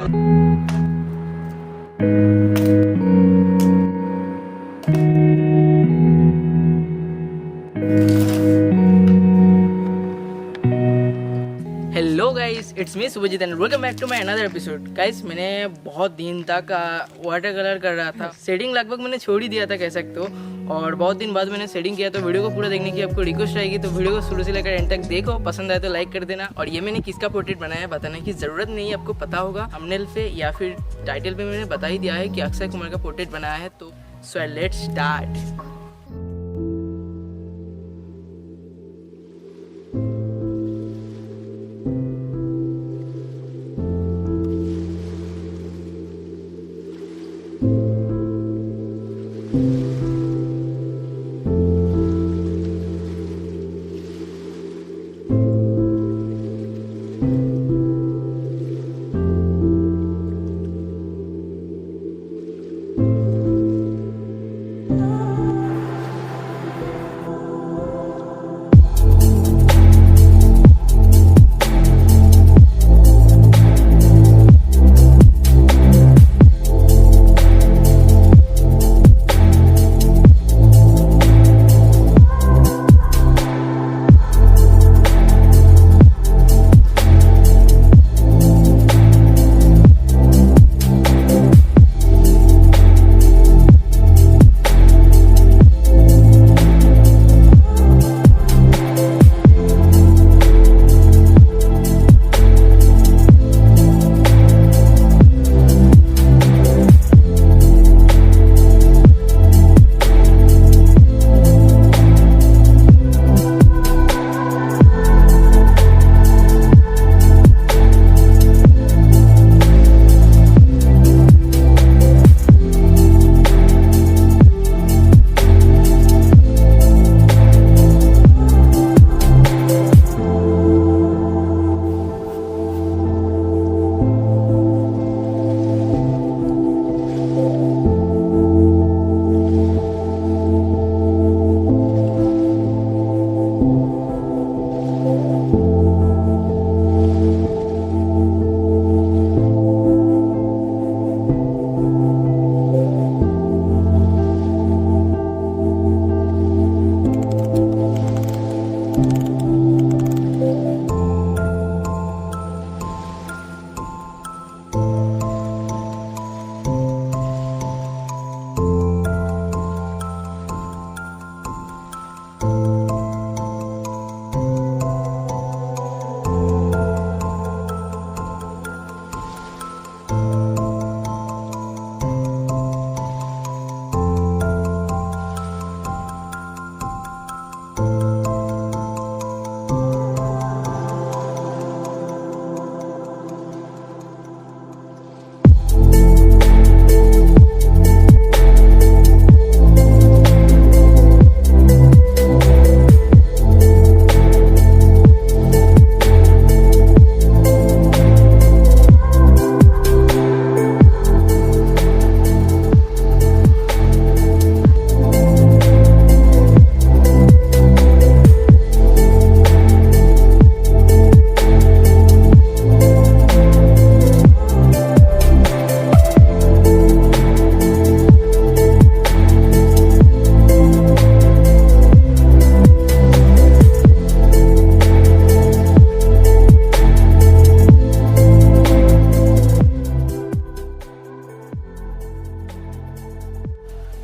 Hello guys, it's me Subhajit and welcome back to my another episode. Guys, मैंने बहुत दिन तक वाटर कलर कर रहा था। शेडिंग लगभग मैंने छोड़ ही दिया था कह सकते हो, और बहुत दिन बाद मैंने शेडिंग किया। तो वीडियो को पूरा देखने की आपको रिक्वेस्ट रहेगी, तो वीडियो को शुरू से लेकर एंड तक देखो। पसंद आए तो लाइक कर देना। और ये मैंने किसका पोर्ट्रेट बनाया है बताने की ज़रूरत नहीं है, आपको पता होगा। थंबनेल पे या फिर टाइटल पे मैंने बता ही दिया है कि अक्षय कुमार का पोर्ट्रेट बनाया है। तो सो लेट्स स्टार्ट।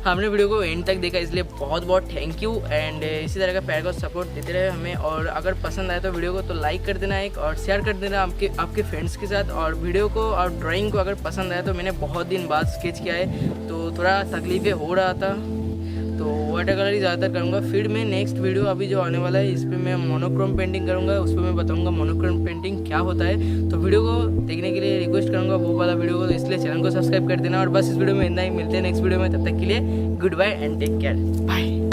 हमने वीडियो को एंड तक देखा, इसलिए बहुत बहुत थैंक यू। एंड इसी तरह का प्यार को सपोर्ट देते रहे हमें। और अगर पसंद आए तो वीडियो को तो लाइक कर देना एक, और शेयर कर देना आपके फ्रेंड्स के साथ। और वीडियो को और ड्राइंग को अगर पसंद आया तो मैंने बहुत दिन बाद स्केच किया है, तो थोड़ा तकलीफें हो रहा था, तो वाटर कलर ही ज़्यादातर करूँगा। फिर मैं नेक्स्ट वीडियो अभी जो आने वाला है इस पर मैं मोनोक्रोम पेंटिंग करूँगा, उस पर मैं बताऊँगा मोनोक्रोम पेंटिंग क्या होता है। तो वीडियो को देखने के लिए रिक्वेस्ट करूँगा वो वाला वीडियो को, तो इसलिए चैनल को सब्सक्राइब कर देना। और बस इस वीडियो में इतना ही, मिलते हैं नेक्स्ट वीडियो में। तब तक के लिए good bye and take care, bye.